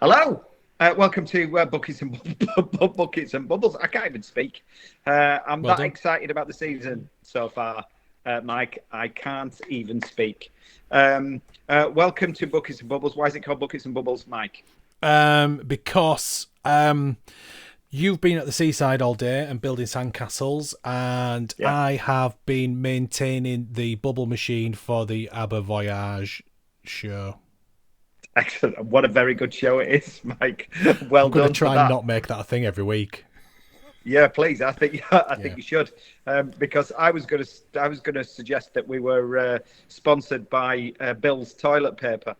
Hello, welcome to Buckets and Buckets and Bubbles. I can't even speak. I'm Well that done. excited about the season so far, Mike. I can't even speak. Welcome to Buckets and Bubbles. Why is it called Buckets and Bubbles, Mike? Because you've been at the seaside all day and building sandcastles, and Yeah. I have been maintaining the bubble machine for the Aber Voyage show. Excellent. What a very good show it is, Mike. Well I'm going done to try for and that. not make that a thing every week. Yeah, please. I think Yeah. you should, because I was going to suggest that we were sponsored by Bill's toilet paper.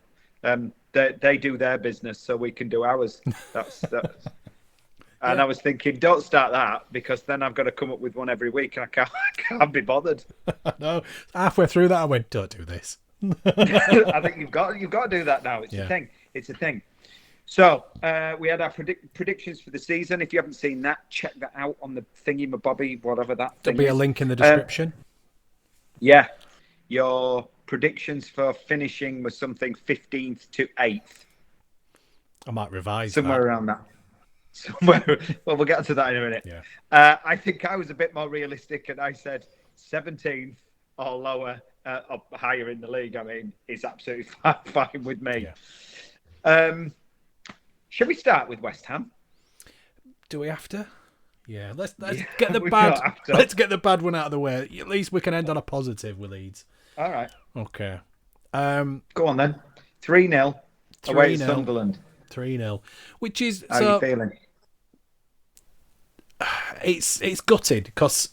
They do their business, so we can do ours. That's. And Yeah. I was thinking, don't start that, because then I've got to come up with one every week, and I can't be bothered. No, halfway through that, I went, "Don't do this." I think you've got to do that now. It's a thing. It's a thing. So we had our predictions for the season. If you haven't seen that, check that out on the thingy-mabobby, whatever that thing There'll be is. a link in the description. Yeah, your predictions for finishing was something 15th to 8th, I might revise somewhere that. around that. Somewhere. Well, we'll get to that in a minute. Yeah. I think I was a bit more realistic, and I said 17th or lower, or higher in the league. I mean, it's absolutely fine with me. Yeah. Shall we start with West Ham? Do we have to? Yeah. Let's Yeah, get the we bad. don't have to. Let's get the bad one out of the way. At least we can end on a positive with Leeds. All right. Okay. Go on then. 3-0 away to 3-0. Sunderland. 3-0, which is How are you feeling? it's gutted because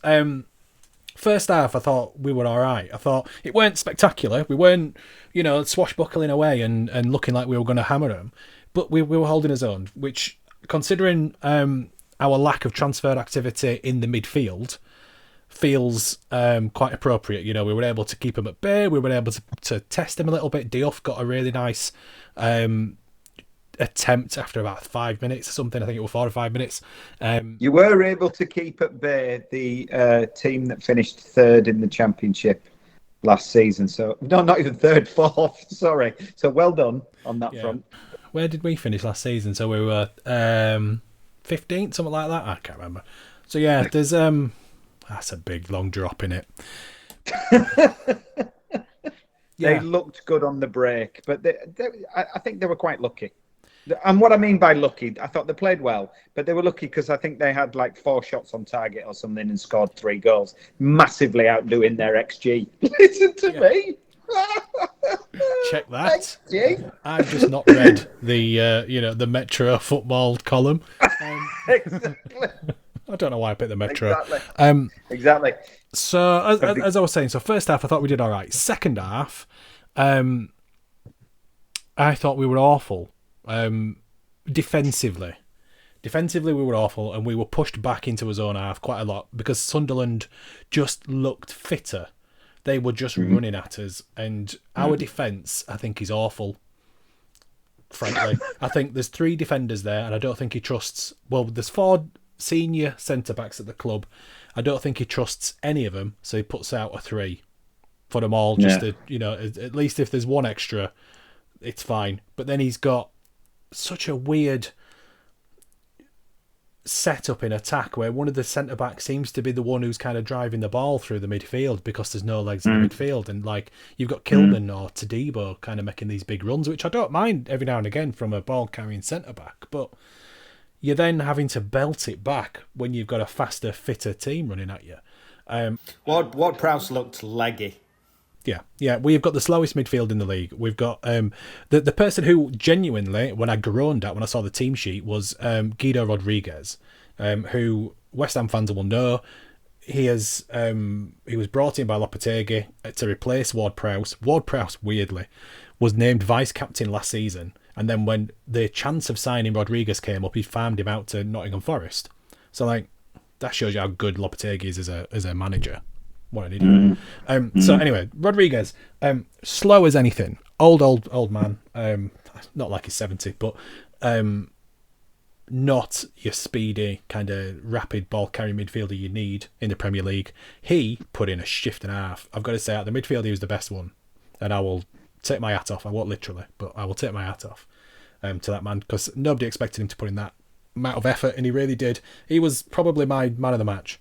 first half I thought we were all right. I thought it weren't spectacular. We weren't, swashbuckling away and looking like we were going to hammer them, but we were holding our own. Which, considering our lack of transfer activity in the midfield, feels quite appropriate. We were able to keep them at bay. We were able to test them a little bit. Diouf got a really nice attempt after about 5 minutes or something. I think it was 4 or 5 minutes. You were able to keep at bay the team that finished third in the championship last season. So no, not even third, fourth. Sorry. So well done on that front. Where did we finish last season? So we were 15th, something like that. I can't remember. So yeah, there's that's a big long drop in it. They looked good on the break, but I think they were quite lucky. And what I mean by lucky, I thought they played well, but they were lucky because I think they had like 4 shots on target or something and scored 3 goals, massively outdoing their XG. Listen to me. Check that. XG. I've just not read the Metro football column. Exactly. I don't know why I picked the Metro. Exactly. Exactly. So as I was saying, so first half I thought we did all right. Second half, I thought we were awful. Defensively we were awful, and we were pushed back into his own half quite a lot because Sunderland just looked fitter. They were just running at us, and our defence, I think, is awful. Frankly, I think there's 3 defenders there, and I don't think he trusts. Well, there's 4 senior centre backs at the club. I don't think he trusts any of them, so he puts out a 3 for them all. Just to, at least if there's one extra, it's fine. But then he's got such a weird setup in attack where one of the centre backs seems to be the one who's kind of driving the ball through the midfield because there's no legs in the midfield, and like you've got Kilman or Tadibo kind of making these big runs, which I don't mind every now and again from a ball carrying centre back, but you're then having to belt it back when you've got a faster, fitter team running at you. Ward-Prowse looked leggy. Yeah. We've got the slowest midfield in the league. We've got the person who genuinely, when I groaned at when I saw the team sheet, was Guido Rodriguez, who West Ham fans will know. He was brought in by Lopetegui to replace Ward-Prowse. Ward-Prowse, weirdly, was named vice captain last season, and then when the chance of signing Rodriguez came up, he farmed him out to Nottingham Forest. So like that shows you how good Lopetegui is as a manager. What an idiot. So anyway, Rodriguez, slow as anything, old man. Not like he's 70, but not your speedy, kind of rapid ball carrying midfielder you need in the Premier League. He put in a shift and a half. I've got to say, out the midfield, he was the best one. And I will take my hat off. I won't literally, but I will take my hat off to that man, because nobody expected him to put in that amount of effort, and he really did. He was probably my man of the match.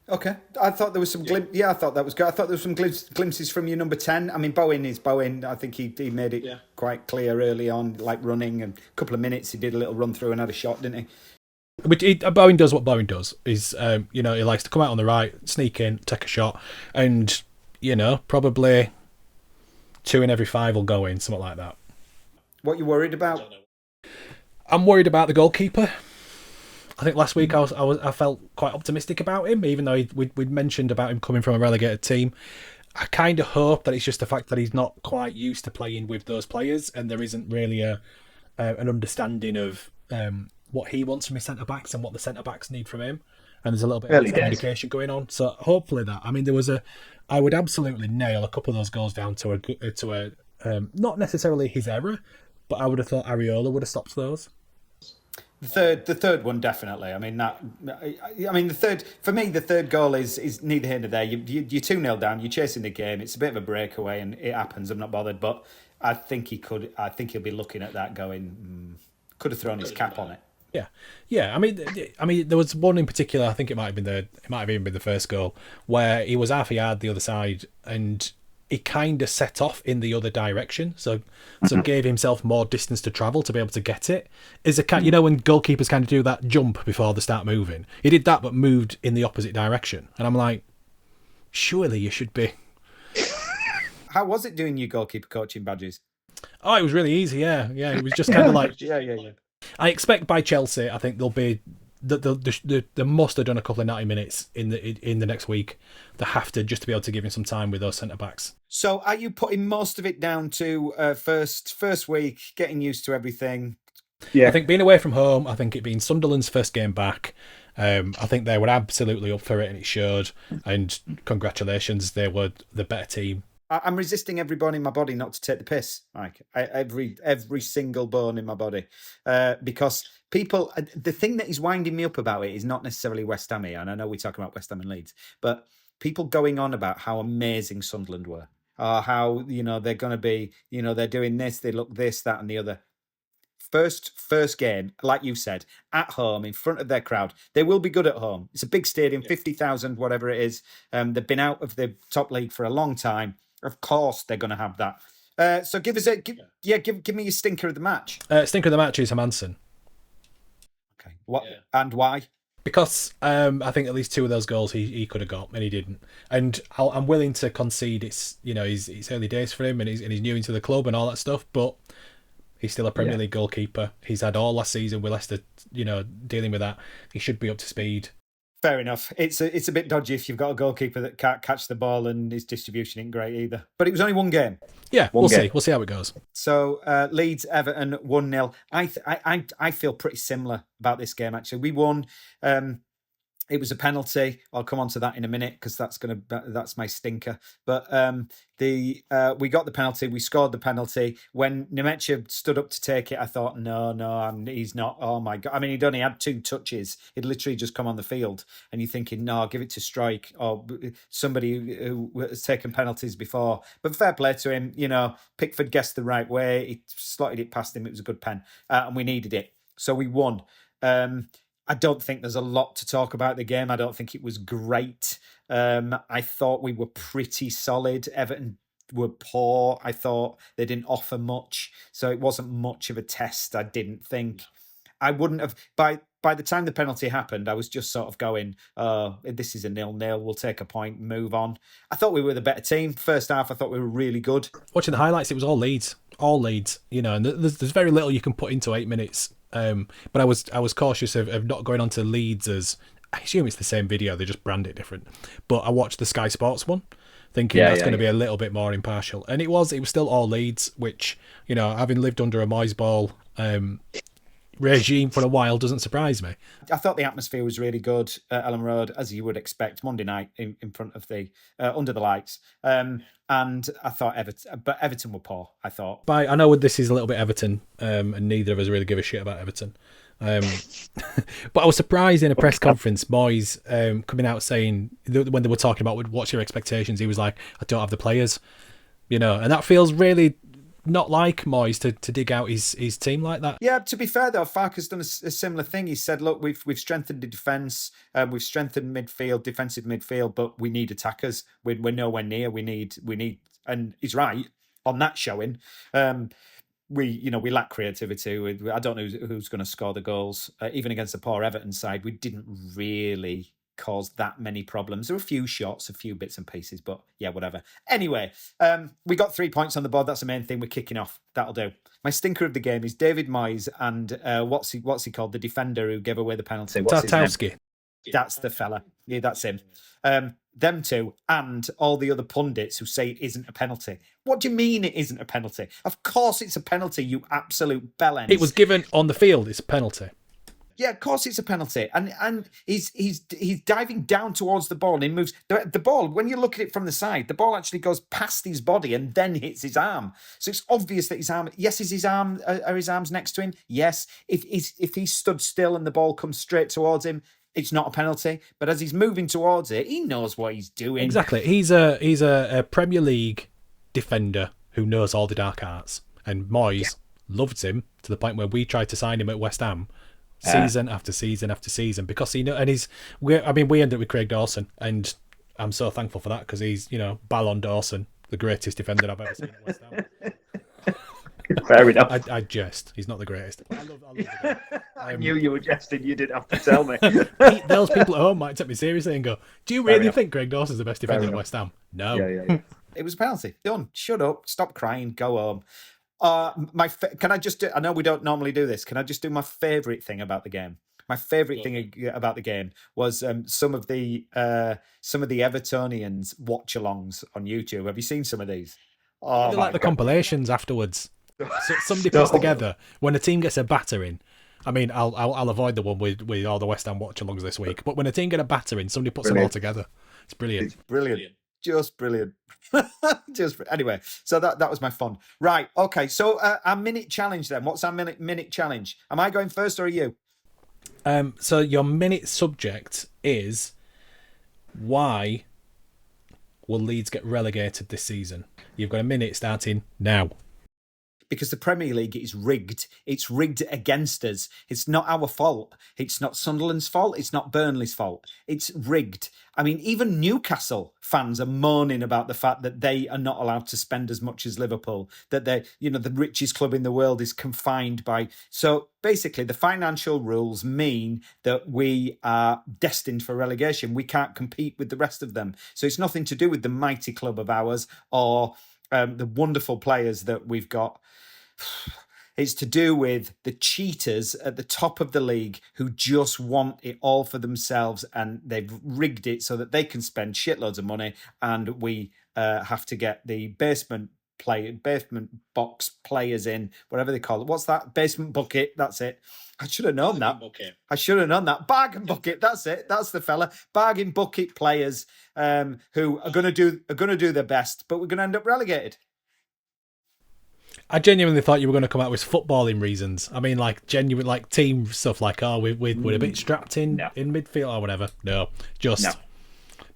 Okay, I thought there was some I thought that was good. I thought there was some glimpses from your number 10. I mean, Bowen is Bowen. I think he made it quite clear early on, like running, and a couple of minutes he did a little run through and had a shot, didn't he? Bowen does what Bowen does. Is he likes to come out on the right, sneak in, take a shot, and probably 2 in every 5 will go in, something like that. What you worried about? I'm worried about the goalkeeper. I think last week I felt quite optimistic about him, even though we'd mentioned about him coming from a relegated team. I kind of hope that it's just the fact that he's not quite used to playing with those players, and there isn't really an understanding of what he wants from his centre backs and what the centre backs need from him. And there's a little bit of communication going on. So hopefully that. I mean, I would absolutely nail a couple of those goals down to a not necessarily his error, but I would have thought Areola would have stopped those. The third one definitely. I mean the third, for me, the third goal is neither here nor there. You're 2-0 down. You're chasing the game. It's a bit of a breakaway, and it happens. I'm not bothered, but I think he'll be looking at that going, could have thrown his cap on it. Yeah. I mean, there was one in particular. I think it might have even been the first goal, where he was half a yard the other side, and he kind of set off in the other direction, so gave himself more distance to travel to be able to get it. Is a when goalkeepers kind of do that jump before they start moving, he did that but moved in the opposite direction, and I'm like, surely you should be. How was it doing your goalkeeper coaching badges? Oh, it was really easy. Yeah. It was just kind of like yeah. I expect by Chelsea, I think they'll be. They must have done a couple of 90 minutes in the next week. They have to, just to be able to give him some time with those centre backs. So, are you putting most of it down to first week, getting used to everything? Yeah, I think being away from home. I think it being Sunderland's first game back. I think they were absolutely up for it, and it showed. And congratulations, they were the better team. I'm resisting every bone in my body not to take the piss, Mike. Every single bone in my body, because people. The thing that is winding me up about it is not necessarily West Ham here, and I know we talk about West Ham and Leeds, but people going on about how amazing Sunderland were, how they're going to be, they're doing this, they look this, that, and the other. First game, like you said, at home in front of their crowd. They will be good at home. It's a big stadium, 50,000, whatever it is. They've been out of the top league for a long time. Of course, they're going to have that. So give me your stinker of the match. Stinker of the match is Hermansen. Okay, what and why? Because I think at least 2 of those goals he could have got, and he didn't. And I'm willing to concede it's it's early days for him, and he's new into the club and all that stuff, but he's still a Premier League goalkeeper. He's had all last season with Leicester, dealing with that. He should be up to speed. Fair enough. It's a bit dodgy if you've got a goalkeeper that can't catch the ball and his distribution ain't great either. But it was only one game. Yeah, we'll see. We'll see how it goes. So Leeds, Everton, 1-0. I feel pretty similar about this game, actually. We won. It was a penalty. I'll come on to that in a minute because that's my stinker. But we got the penalty. We scored the penalty. When Nemecha stood up to take it, I thought, no, he's not. Oh my God! I mean, he'd only had 2 touches. He'd literally just come on the field, and you're thinking, no, give it to Strike or somebody who has taken penalties before. But fair play to him. Pickford guessed the right way. He slotted it past him. It was a good pen, and we needed it, so we won. I don't think there's a lot to talk about the game. I don't think it was great. I thought we were pretty solid. Everton were poor. I thought they didn't offer much. So it wasn't much of a test, I didn't think. I wouldn't have... By the time the penalty happened, I was just sort of going, this is a 0-0. We'll take a point, move on. I thought we were the better team. First half, I thought we were really good. Watching the highlights, it was all Leeds. All Leeds. And there's very little you can put into 8 minutes. But I was cautious of not going on to Leeds as... I assume it's the same video, they just brand it different. But I watched the Sky Sports one, thinking that's going to be a little bit more impartial. And it was still all Leeds, which, having lived under a Moyes ball, regime for a while doesn't surprise me. I thought the atmosphere was really good at Ellen Road, as you would expect, Monday night in front of the under the lights. And I thought Everton were poor. I thought. I know this is a little bit Everton, and neither of us really give a shit about Everton. But I was surprised in a press conference, Moyes coming out saying when they were talking about what's your expectations, he was like, I don't have the players, and that feels really not like Moyes to dig out his team like that. Yeah, to be fair though, Farke's done a similar thing. He said, look, we've strengthened the defence, we've strengthened defensive midfield, but we need attackers. We're nowhere near. We need, and he's right on that showing. We lack creativity. I don't know who's going to score the goals. Even against the poor Everton side, we didn't really cause that many problems. There were a few shots, a few bits and pieces, but yeah, whatever. Anyway, we got 3 points on the board. That's the main thing. We're kicking off. That'll do. My stinker of the game is David Moyes and what's he called? The defender who gave away the penalty. Tarkowski. That's the fella. Yeah, that's him. Them two and all the other pundits who say it isn't a penalty. What do you mean it isn't a penalty? Of course it's a penalty, you absolute bellends. It was given on the field. It's a penalty. Yeah, of course it's a penalty. And he's diving down towards the ball and he moves. The ball, when you look at it from the side, the ball actually goes past his body and then hits his arm. So it's obvious that his arm, yes, is his arm, are his arms next to him? Yes. If he stood still and the ball comes straight towards him, it's not a penalty. But as he's moving towards it, he knows what he's doing. Exactly. He's a Premier League defender who knows all the dark arts. And Moyes loved him to the point where we tried to sign him at West Ham season after season after season because he we ended up with Craig Dawson, and I'm so thankful for that because he's Ballon Dawson, the greatest defender I've ever seen at West Ham. Fair enough. I jest. He's not the greatest. I love the guy. I knew you were jesting. You didn't have to tell me. Those people at home might take me seriously and go, "Do you really think Craig Dawson's the best defender at West Ham?" No. Yeah. It was a penalty. Done. Shut up. Stop crying. Go home. Can I just do, I know we don't normally do this. Can I just do my favourite thing about the game? My favourite thing about the game was some of the Evertonians watch-alongs on YouTube. Have you seen some of these? Oh, they're like the compilations afterwards. So somebody puts together when a team gets a battering. I mean, I'll avoid the one with all the West Ham watch-alongs this week. But when a team get a battering, somebody puts them all together. It's brilliant. It's brilliant. Just brilliant. Anyway, so that was my fun. Right, okay. So our minute challenge then. What's our minute challenge? Am I going first or are you? So your minute subject is why will Leeds get relegated this season? You've got a minute starting now. Because the Premier League is rigged. It's rigged against us. It's not our fault. It's not Sunderland's fault. It's not Burnley's fault. It's rigged. I mean, even Newcastle fans are moaning about the fact that they are not allowed to spend as much as Liverpool, that they, the richest club in the world is confined by. So basically, the financial rules mean that we are destined for relegation. We can't compete with the rest of them. So it's nothing to do with the mighty club of ours or the wonderful players that we've got. It's to do with the cheaters at the top of the league who just want it all for themselves, and they've rigged it so that they can spend shitloads of money, and we have to get the basement box players in, whatever they call it. What's that? Basement bucket. That's it. I should have known that. I should have known that. Bargain bucket. That's it. That's the fella. Bargain bucket players who are going to do their best, but we're going to end up relegated. I genuinely thought you were going to come out with footballing reasons. I mean, like genuine, like team stuff, like we're a bit strapped in midfield or whatever. No, just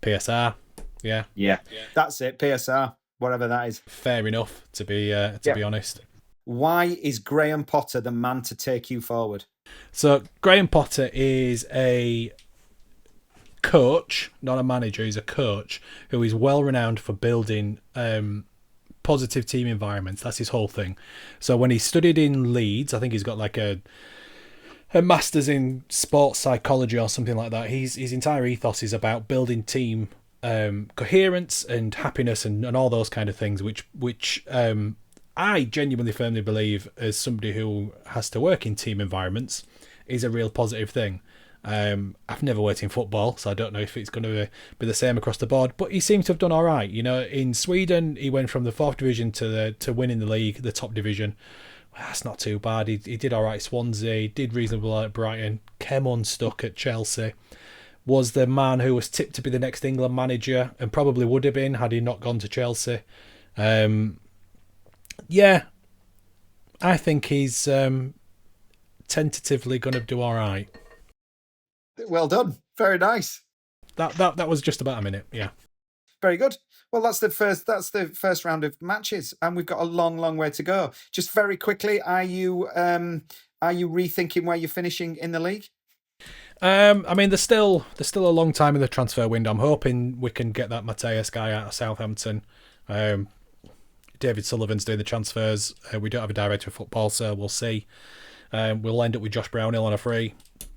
PSR. Yeah. That's it. PSR, whatever that is. Fair enough. To be honest. Why is Graham Potter the man to take you forward? So Graham Potter is a coach, not a manager. He's a coach who is well renowned for building positive team environments. That's his whole thing. So when he studied in Leeds, I think he's got like a master's in sports psychology or something like that. His entire ethos is about building team coherence and happiness and all those kind of things, which I genuinely firmly believe, as somebody who has to work in team environments, is a real positive thing. I've never worked in football, so I don't know if it's going to be the same across the board, but he seems to have done all right. In Sweden, he went from the 4th division to winning the league, the top division. That's not too bad. He did all right at Swansea, did reasonably well at Brighton, came unstuck at Chelsea, was the man who was tipped to be the next England manager, and probably would have been had he not gone to Chelsea. Yeah, I think he's tentatively going to do all right. Well done. Very nice. That was just about a minute. Yeah. Very good. Well, that's the first round of matches, and we've got a long way to go. Just very quickly, are you rethinking where you're finishing in the league? I mean, there's still a long time in the transfer window. I'm hoping we can get that Mateus guy out of Southampton. David Sullivan's doing the transfers. We don't have a director of football, so we'll see. We'll end up with Josh Brownhill on a free,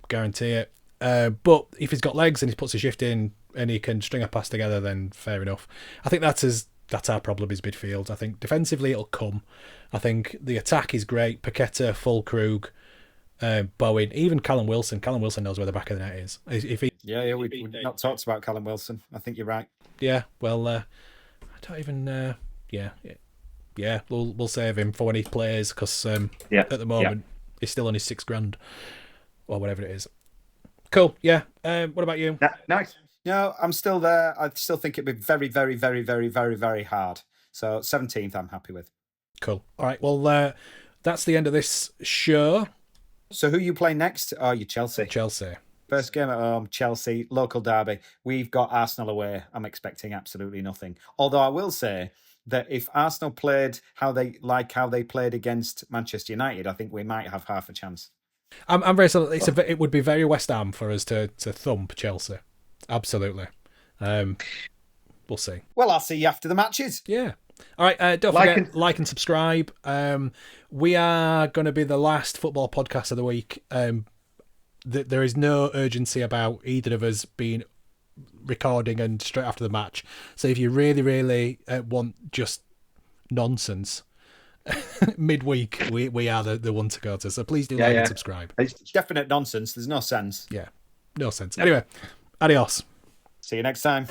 guarantee it. But if he's got legs and he puts a shift in and he can string a pass together, then fair enough. I think that's our problem is midfield. I think defensively it'll come. I think the attack is great. Paqueta, Fulkrug, Bowen, even Callum Wilson. Callum Wilson knows where the back of the net is. We've not talked about Callum Wilson. I think you're right. Yeah, well, I don't even. Yeah. We'll save him for when he plays because at the moment he's still on his $6,000 or whatever it is. Cool. Yeah. What about you? Nice. No, I'm still there. I still think it'd be very, very, very, very, very, very hard. So 17th, I'm happy with. Cool. All right. Well, that's the end of this show. So who you play next? Oh, you Chelsea. Chelsea. First game at home, Chelsea, local derby. We've got Arsenal away. I'm expecting absolutely nothing. Although I will say that if Arsenal played how they played against Manchester United, I think we might have half a chance. I'm very sorry. It would be very West Ham for us to thump Chelsea. Absolutely. We'll see. Well, I'll see you after the matches. Yeah. All right. Don't forget, like and subscribe. We are going to be the last football podcast of the week. There is no urgency about either of us being recording and straight after the match. So if you really, really want just nonsense midweek, we are the one to go to. So please do like and subscribe. It's definite nonsense. There's no sense. Yeah, no sense. Anyway, adios. See you next time.